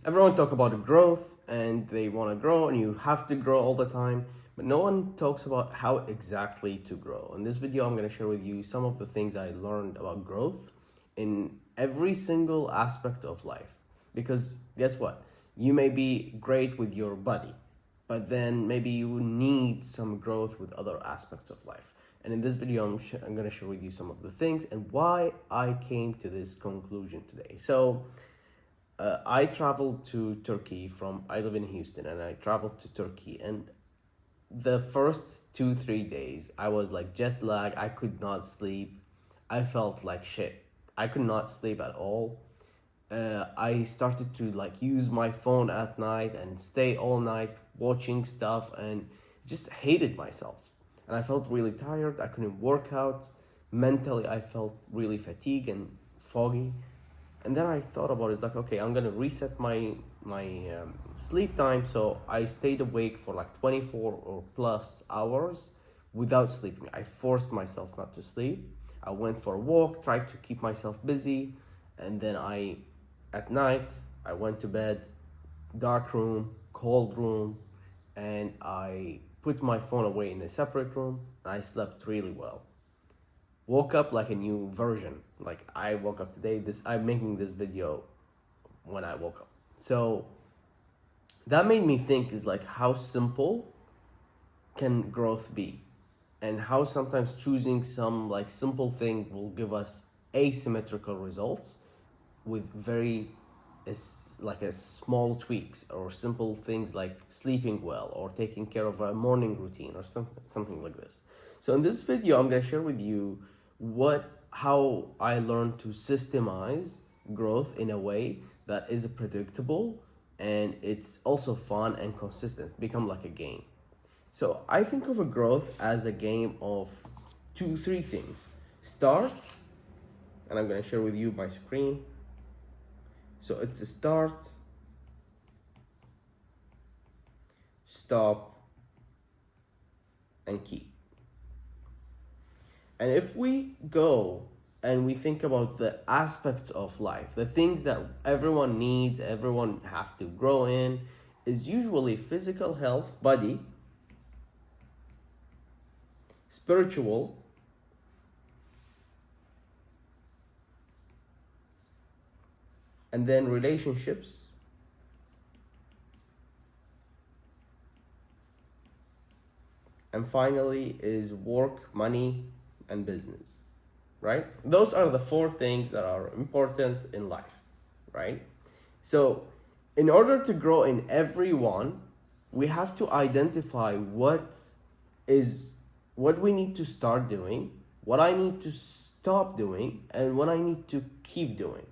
Everyone talk about growth and they want to grow and you have to grow all the time, but no one talks about how exactly to grow. In this video, I'm going to share with you some of the things I learned about growth in every single aspect of life. Because guess what? You may be great with your body, but then maybe you need some growth with other aspects of life. And in this video, I'm going to share with you some of the things and why I came to this conclusion today. So, I traveled to Turkey I live in Houston and I traveled to Turkey, and the first 2-3 days I was like jet lag. I could not sleep. I felt like shit. I could not sleep at all. I started to like use my phone at night and stay all night watching stuff and just hated myself. And I felt really tired. I couldn't work out. Mentally, I felt really fatigued and foggy. And then I thought about it, it's like, okay, I'm gonna reset my sleep time. So I stayed awake for like 24 or plus hours without sleeping. I forced myself not to sleep. I went for a walk, tried to keep myself busy, and then at night, I went to bed, dark room, cold room, and I put my phone away in a separate room, and I slept really well. Woke up like a new version. Like I woke up today, I'm making this video when I woke up. So that made me think is like how simple can growth be? And how sometimes choosing some like simple thing will give us asymmetrical results with very like a small tweaks or simple things like sleeping well or taking care of a morning routine or something like this. So in this video, I'm gonna share with you how I learned to systemize growth in a way that is predictable and it's also fun and consistent, become like a game. So I think of a growth as a game of 2-3 things. Start, and I'm gonna share with you my screen. So it's a start, stop, and keep. And if we go and we think about the aspects of life, the things that everyone needs, everyone have to grow in, is usually physical health, body, spiritual, and then relationships, and finally is work, money, and business, right? Those are the 4 things that are important in life, right? So in order to grow in every one, we have to identify what we need to start doing, what I need to stop doing, and what I need to keep doing.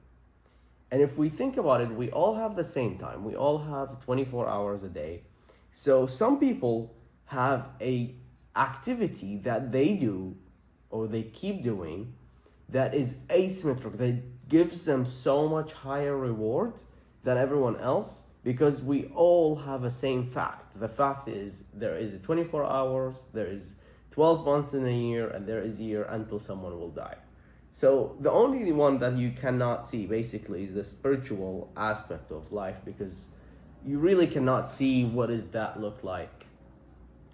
And if we think about it, we all have the same time. We all have 24 hours a day. So some people have a activity that they do or they keep doing that is asymmetric, that gives them so much higher reward than everyone else, because we all have a same fact. The fact is there is 24 hours, there is 12 months in a year, and there is a year until someone will die. So the only one that you cannot see basically is the spiritual aspect of life, because you really cannot see what does that look like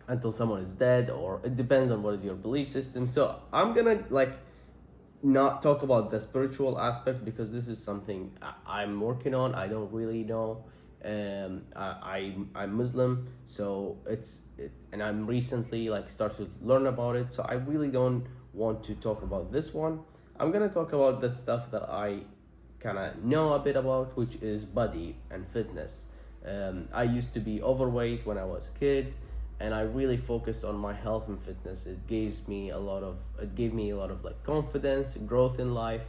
until someone is dead, or it depends on what is your belief system. So I'm gonna like not talk about the spiritual aspect because this is something I'm working on. I don't really know. I'm Muslim, so and I'm recently like started to learn about it. So I really don't want to talk about this one. I'm gonna talk about the stuff that I kind of know a bit about, which is body and fitness. I used to be overweight when I was a kid, and I really focused on my health and fitness. It gave me a lot of like confidence, growth in life.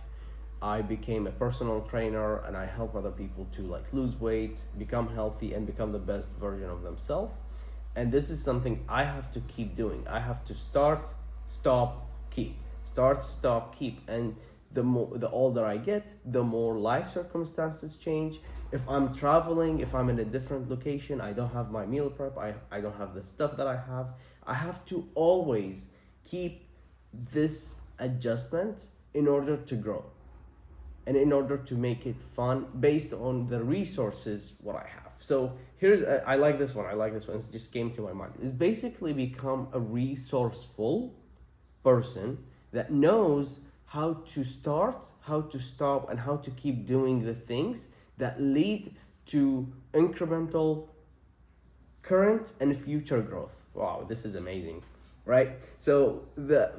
I became a personal trainer and I help other people to like lose weight, become healthy, and become the best version of themselves. And this is something I have to keep doing. I have to start, stop, keep. Start, stop, keep. And the older I get, the more life circumstances change. If I'm traveling, if I'm in a different location, I don't have my meal prep, I don't have the stuff that I have to always keep this adjustment in order to grow. and in order to make it fun based on the resources what I have. So here's I like this one. I like this one. It just came to my mind. It's basically become a resourceful person that knows how to start, how to stop, and how to keep doing the things that lead to incremental current and future growth. Wow, this is amazing, right? So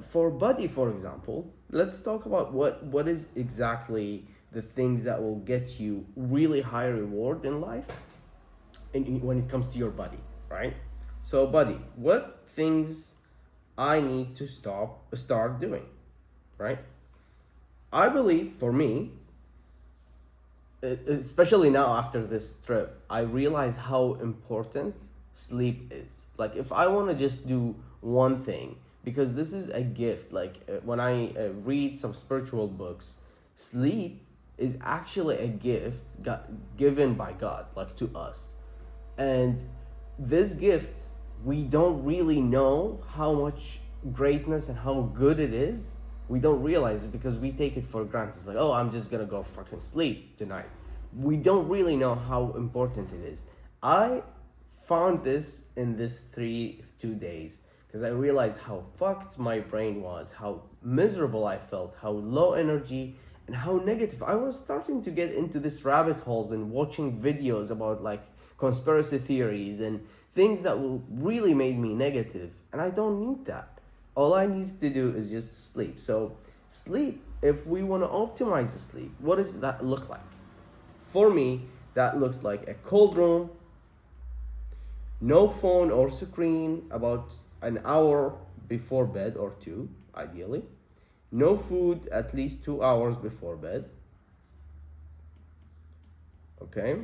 for Buddy, for example, let's talk about what is exactly the things that will get you really high reward in life when it comes to your Buddy, right? So Buddy, what things I need to start doing, right? I believe for me, especially now after this trip, I realize how important sleep is. Like if I want to just do one thing, because this is a gift. Like when I read some spiritual books, sleep is actually a gift given by God, like to us. And this gift, we don't really know how much greatness and how good it is. We don't realize it because we take it for granted. It's like, oh, I'm just gonna go fucking sleep tonight. We don't really know how important it is. I found this in this 2 days because I realized how fucked my brain was, how miserable I felt, how low energy, and how negative. I was starting to get into this rabbit holes and watching videos about like conspiracy theories and things that will really made me negative, and I don't need that. All I need to do is just sleep. So sleep, if we want to optimize the sleep, what does that look like? For me, that looks like a cold room, no phone or screen about an hour before bed or two, ideally. No food at least 2 hours before bed. Okay.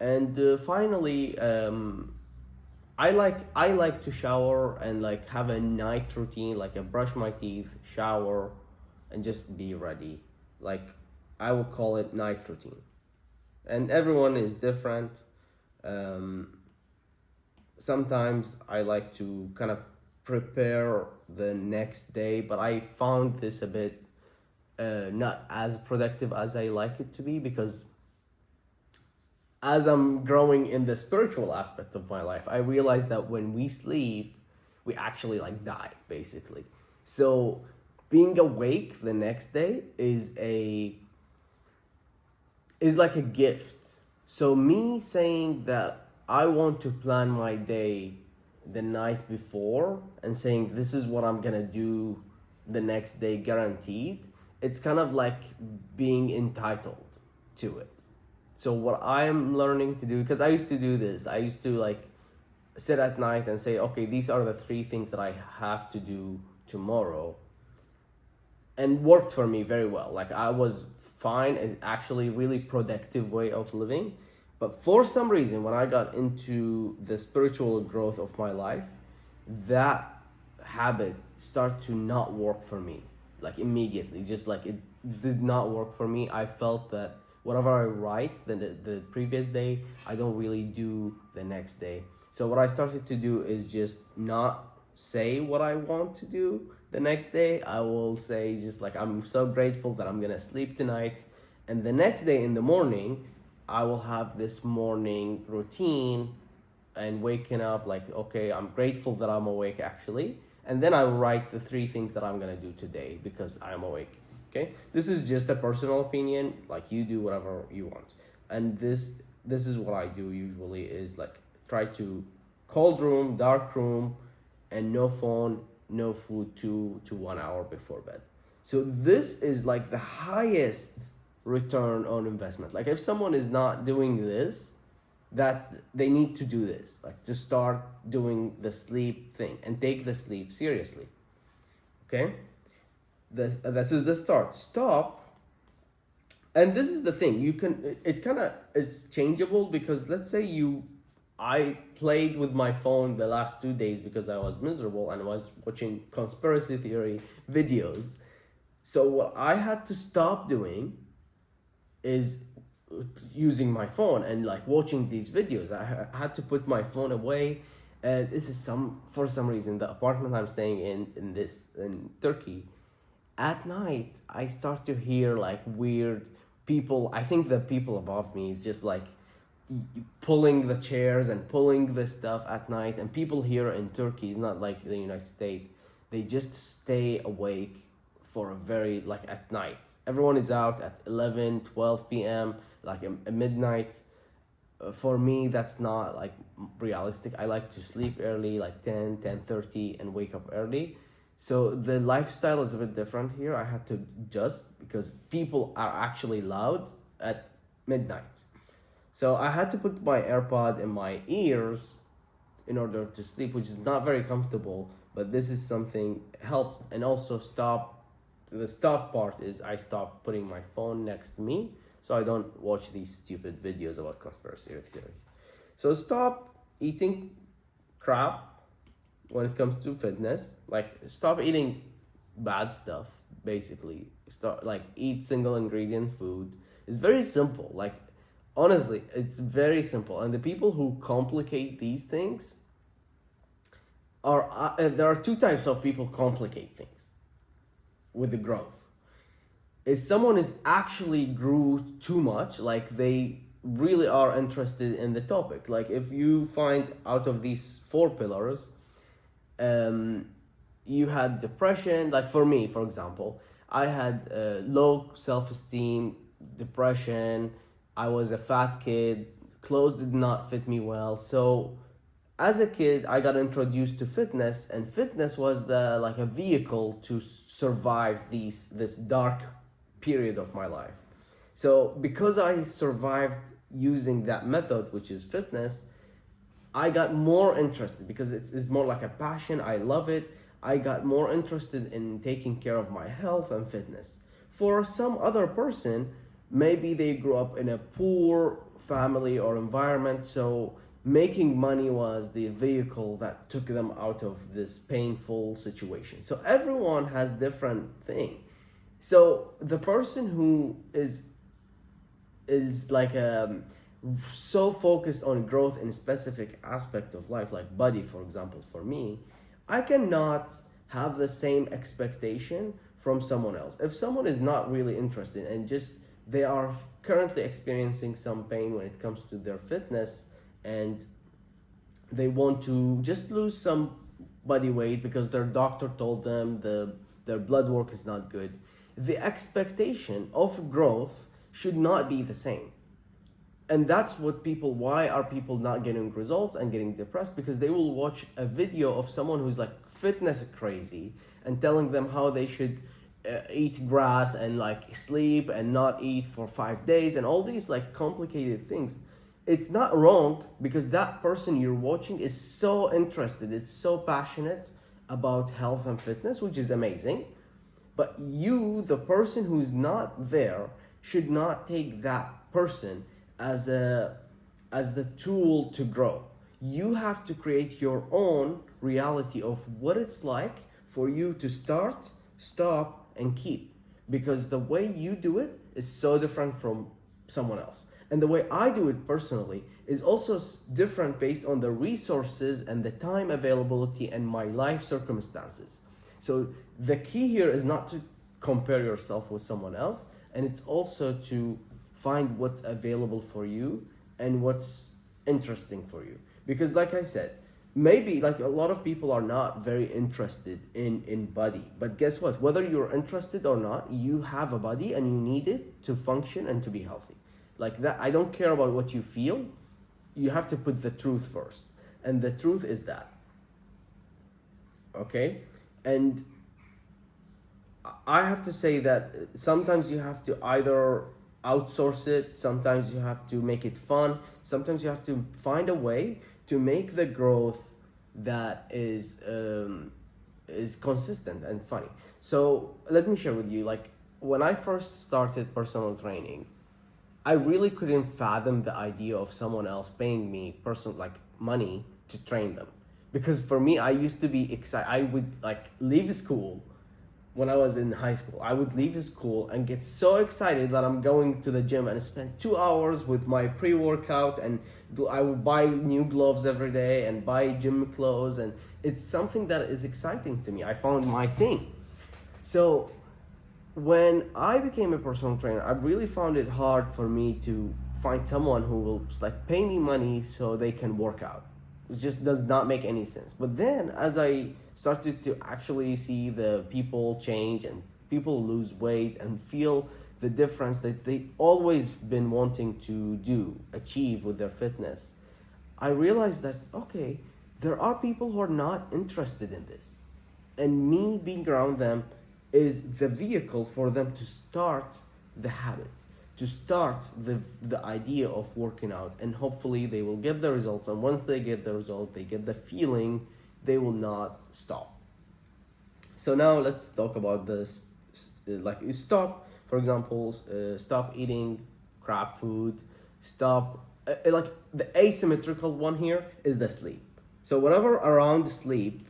And finally, I like to shower and like have a night routine, like I brush my teeth, shower, and just be ready. Like I would call it night routine. And everyone is different. Sometimes I like to kind of prepare the next day, but I found this a bit not as productive as I like it to be, because as I'm growing in the spiritual aspect of my life, I realize that when we sleep, we actually like die, basically. So being awake the next day is like a gift. So me saying that I want to plan my day the night before and saying this is what I'm gonna do the next day guaranteed, it's kind of like being entitled to it. So what I'm learning to do, because I used to do this, I used to like sit at night and say, okay, these are the 3 things that I have to do tomorrow, and worked for me very well. Like I was fine and actually really productive way of living. But for some reason, when I got into the spiritual growth of my life, that habit started to not work for me, like immediately. Just like it did not work for me. I felt that whatever I write the previous day, I don't really do the next day. So what I started to do is just not say what I want to do the next day. I will say just like, I'm so grateful that I'm gonna sleep tonight. And the next day in the morning, I will have this morning routine and waking up like, okay, I'm grateful that I'm awake actually. And then I will write the 3 things that I'm gonna do today because I'm awake. Okay, this is just a personal opinion. Like you do whatever you want, and this is what I do usually is like try to cold room, dark room, and no phone, no food 2 to 1 hour before bed. So this is like the highest return on investment. Like if someone is not doing this, that they need to do this, like to start doing the sleep thing and take the sleep seriously. Okay. This is the start. Stop. And this is the thing. You can, it kind of is changeable, because let's say I played with my phone the last 2 days because I was miserable and was watching conspiracy theory videos. So what I had to stop doing is using my phone and like watching these videos. I had to put my phone away. And this is for some reason, the apartment I'm staying in Turkey, at night I start to hear like weird people, I think the people above me is just like pulling the chairs and pulling the stuff at night. And people here in Turkey is not like the United States. They just stay awake for a very, like, at night. Everyone is out at 11, 12 p.m., like a midnight. For me, that's not like realistic. I like to sleep early, like 10, 10:30, and wake up early. So the lifestyle is a bit different here. I had to adjust because people are actually loud at midnight. So I had to put my AirPod in my ears in order to sleep, which is not very comfortable, but this is something helped. And also the stop part is I stopped putting my phone next to me so I don't watch these stupid videos about conspiracy theory. So stop eating crap when it comes to fitness. Like, stop eating bad stuff, basically. Start, like, eat single ingredient food. It's very simple. Like, honestly, it's very simple. And the people who complicate these things are there are two types of people complicate things with the growth. Is someone is actually grew too much, like they really are interested in the topic. Like, if you find out of these 4 pillars, you had depression. Like, for me, for example, I had low self-esteem, depression. I was a fat kid. Clothes did not fit me well. So as a kid, I got introduced to fitness, and fitness was like a vehicle to survive this dark period of my life. So because I survived using that method, which is fitness, I got more interested because it's more like a passion. I love it. I got more interested in taking care of my health and fitness. For some other person, maybe they grew up in a poor family or environment, so making money was the vehicle that took them out of this painful situation. So everyone has different thing. So the person who is like so focused on growth in a specific aspect of life, like body, for example, for me, I cannot have the same expectation from someone else. If someone is not really interested and just they are currently experiencing some pain when it comes to their fitness, and they want to just lose some body weight because their doctor told them their blood work is not good, the expectation of growth should not be the same. And that's what why are people not getting results and getting depressed? Because they will watch a video of someone who's like fitness crazy and telling them how they should eat grass and like sleep and not eat for 5 days and all these like complicated things. It's not wrong, because that person you're watching is so interested, it's so passionate about health and fitness, which is amazing. But you, the person who's not there, should not take that person as the tool to grow. You have to create your own reality of what it's like for you to start, stop, and keep. Because the way you do it is so different from someone else. And the way I do it personally is also different based on the resources and the time availability and my life circumstances. So the key here is not to compare yourself with someone else, and it's also to find what's available for you and what's interesting for you. Because like I said, maybe like a lot of people are not very interested in body, but guess what? Whether you're interested or not, you have a body and you need it to function and to be healthy. Like that, I don't care about what you feel. You have to put the truth first. And the truth is that. Okay? And I have to say that sometimes you have to either outsource it, sometimes you have to make it fun, sometimes you have to find a way to make the growth that is consistent and funny. So let me share with you, like when I first started personal training, I really couldn't fathom the idea of someone else paying me money to train them. Because for me, I used to be excited. I would like leave school when I was in high school. I would leave school and get so excited that I'm going to the gym and spend 2 hours with my pre-workout, and I would buy new gloves every day and buy gym clothes, and it's something that is exciting to me. I found my thing. So when I became a personal trainer, I really found it hard for me to find someone who will like pay me money so they can work out. It just does not make any sense. But then as I started to actually see the people change and people lose weight and feel the difference that they always been wanting to achieve with their fitness, I realized that okay, there are people who are not interested in this. And me being around them is the vehicle for them to start the habit, to start the idea of working out, and hopefully they will get the results. And once they get the result, they get the feeling, they will not stop. So now let's talk about this. Like you stop, for example, stop eating crap food, stop, like the asymmetrical one here is the sleep. So whatever around the sleep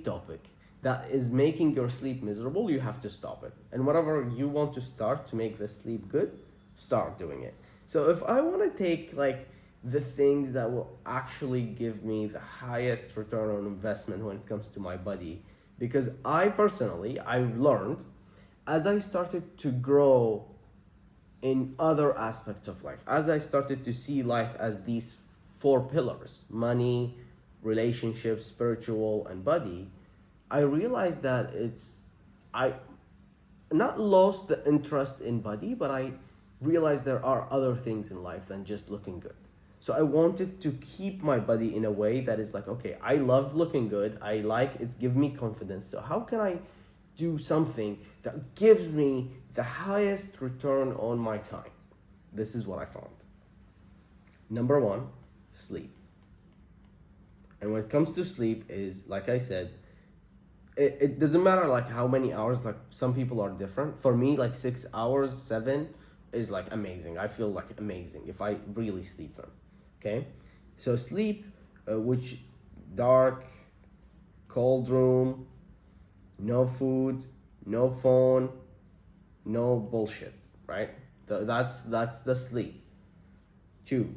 topic that is making your sleep miserable, you have to stop it. And whatever you want to start to make the sleep good, start doing it. So if I want to take like the things that will actually give me the highest return on investment when it comes to my body, because I learned as I started to grow in other aspects of life, as I started to see life as these four pillars: money, relationships, spiritual, and body, I realized that I not lost the interest in body, but I realized there are other things in life than just looking good. So I wanted to keep my body in a way that is like, okay, I love looking good. I like it, gives me confidence. So how can I do something that gives me the highest return on my time? This is what I found. Number one, sleep. And when it comes to sleep is, like I said, it doesn't matter like how many hours, like some people are different. For me, like 6 hours, 7 is like amazing. I feel like amazing if I really sleep them. Okay? So sleep, which dark, cold room, no food, no phone, no bullshit, right? That's the sleep. 2,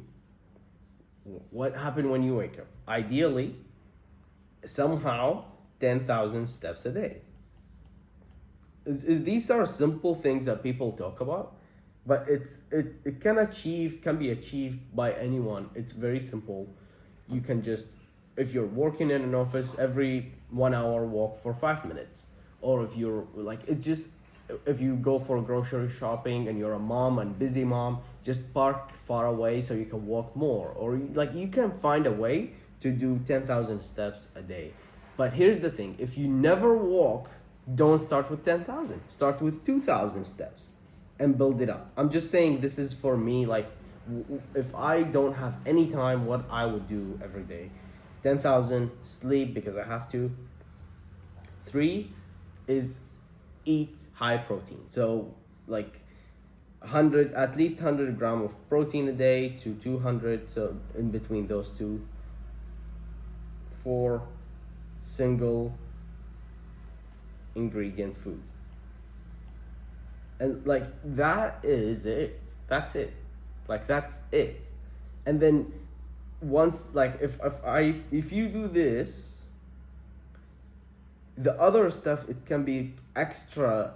what happened when you wake up? Ideally, somehow 10,000 steps a day. These are simple things that people talk about, but it can be achieved by anyone. It's very simple. You can just, if you're working in an office, every 1 hour walk for 5 minutes, or if you're like if you go for grocery shopping and you're a mom and busy mom, just park far away so you can walk more, or like you can find a way to do 10,000 steps a day. But here's the thing, if you never walk, don't start with 10,000. Start with 2,000 steps and build it up. I'm just saying this is for me, like if I don't have any time, what I would do every day. 10,000, sleep because I have to. 3 is eat high protein. So like 100, at least 100 grams of protein a day to 200, so in between those two. 4, single ingredient food. And like that is it. That's it. Like that's it. And then once, like if you do this, the other stuff, it can be extra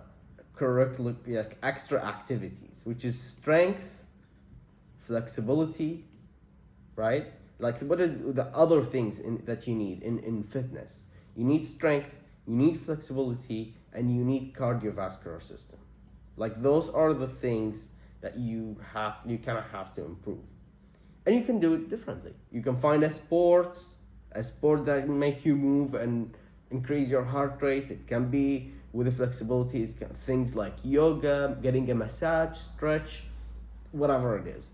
curriculum, like extra activities, which is strength, flexibility, right? Like what is the other things that you need in fitness? You need strength, you need flexibility, and you need cardiovascular system. Like those are the things that you kind of have to improve. And you can do it differently. You can find a sport that make you move and increase your heart rate. It can be with the flexibility, it's things like yoga, getting a massage, stretch, whatever it is.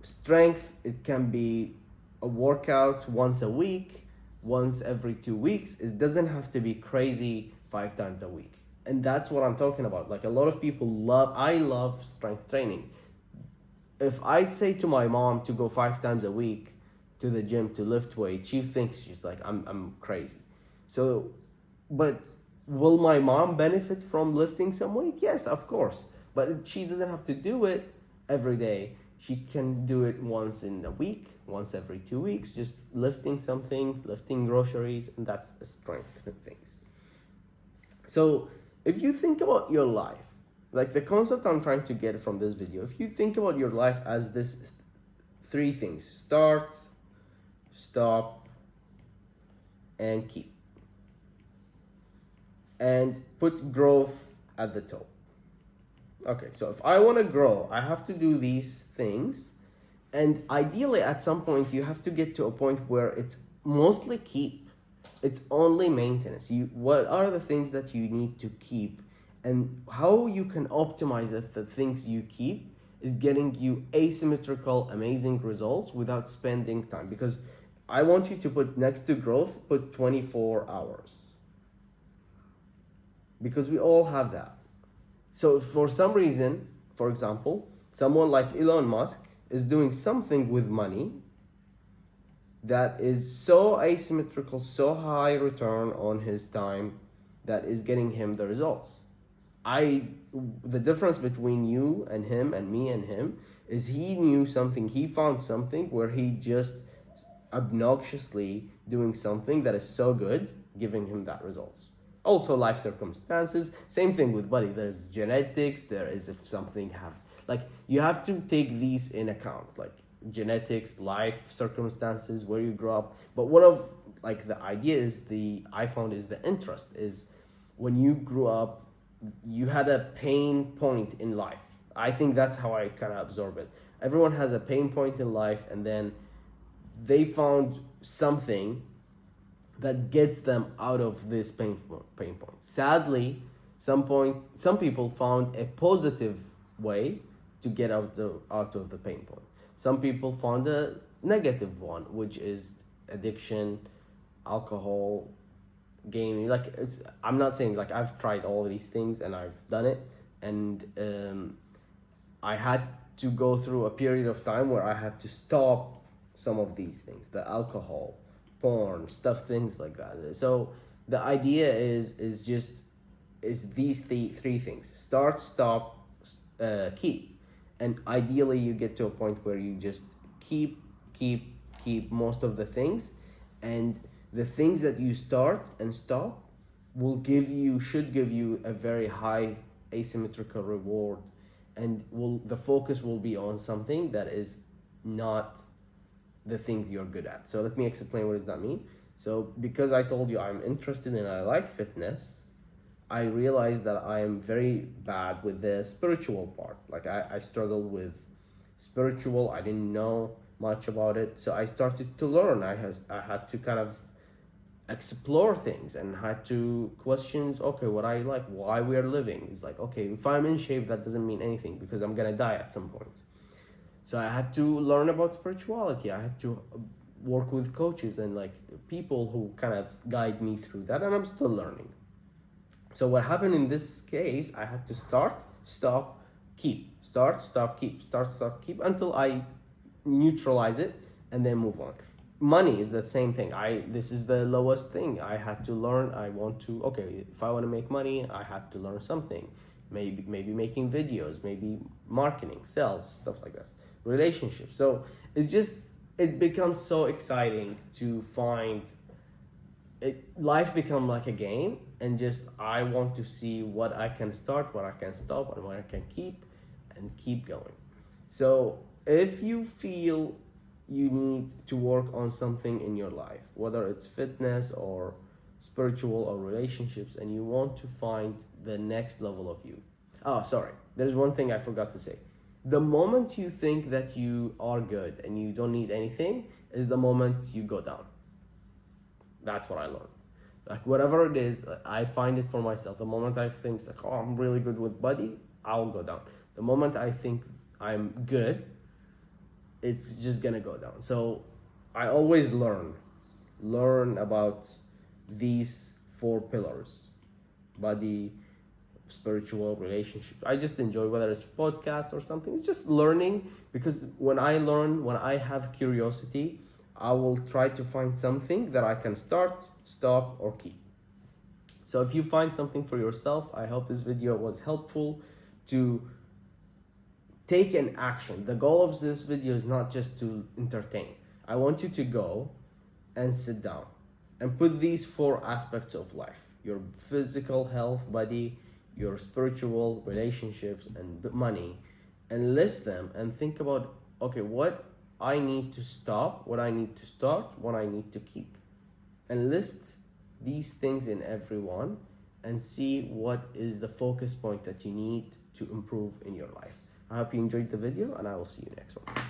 Strength, it can be a workout once a week, once every 2 weeks. It doesn't have to be crazy 5 times a week. And that's what I'm talking about. Like a lot of people I love strength training. If I say to my mom to go 5 times a week to the gym to lift weight, she thinks she's like, I'm crazy. So, but will my mom benefit from lifting some weight? Yes, of course. But she doesn't have to do it every day. She can do it once in a week, once every 2 weeks, just lifting something, lifting groceries, and that's a strength things. So if you think about your life, like the concept I'm trying to get from this video, if you think about your life as this three things: start, stop, and keep, and put growth at the top. Okay, so if I want to grow, I have to do these things, and ideally at some point you have to get to a point where it's mostly keep. It's only maintenance. What are the things that you need to keep, and how you can optimize it, the things you keep is getting you asymmetrical, amazing results without spending time. Because I want you to put next to growth, put 24 hours. Because we all have that. So for some reason, for example, someone like Elon Musk is doing something with money that is so asymmetrical, so high return on his time, that is getting him the results. The difference between you and him and me and him is he knew something, he found something where he just obnoxiously doing something that is so good, giving him that results. Also life circumstances, same thing with body. There's genetics, there is if something you have to take these in account, like genetics, life circumstances, where you grow up. But one of the idea is I found is the interest is when you grew up, you had a pain point in life. I think that's how I kind of absorb it. Everyone has a pain point in life, and then they found something that gets them out of this pain point. Sadly, some people found a positive way to get out of the pain point. Some people found a negative one, which is addiction, alcohol, gaming. I'm not saying I've tried all of these things and I've done it, and I had to go through a period of time where I had to stop some of these things, the alcohol, porn, stuff, things like that. So the idea is these three things: start, stop, keep. And ideally you get to a point where you just keep most of the things, and the things that you start and stop should give you a very high asymmetrical reward, and the focus will be on something that is not the thing you're good at. So let me explain what does that mean. So because I told you I'm interested and I like fitness, I realized that I am very bad with the spiritual part. I struggled with spiritual. I didn't know much about it. So I started to learn. I had to kind of explore things and had to question, okay, what I like, why we are living. It's okay, if I'm in shape, that doesn't mean anything because I'm going to die at some point. So I had to learn about spirituality. I had to work with coaches and people who kind of guide me through that, and I'm still learning. So what happened in this case, I had to start, stop, keep, start, stop, keep, start, stop, keep, until I neutralize it and then move on. Money is the same thing. This is the lowest thing. I had to learn. If I want to make money, I had to learn something. Maybe making videos, maybe marketing, sales, stuff like that. Relationships. So it becomes so exciting to find it. Life become like a game, and I want to see what I can start, what I can stop, and what I can keep going. So if you feel you need to work on something in your life, whether it's fitness or spiritual or relationships, and you want to find the next level of you. Oh, sorry. There's one thing I forgot to say. The moment you think that you are good and you don't need anything is the moment you go down. That's what I learned. Whatever it is, I find it for myself. The moment I think I'm really good with body, I'll go down. The moment I think I'm good, it's just gonna go down. So I always learn about these 4 pillars: body, spiritual, relationship. I just enjoy, whether it's podcast or something, it's just learning, because when I learn, when I have curiosity, I will try to find something that I can start, stop, or keep. So if you find something for yourself, I hope this video was helpful to take an action. The goal of this video is not just to entertain. I want you to go and sit down and put these 4 aspects of life: your physical health, body, your spiritual relationships and money, and list them and think about, okay, what I need to stop, what I need to start, what I need to keep. And list these things in every one and see what is the focus point that you need to improve in your life. I hope you enjoyed the video, and I will see you next one.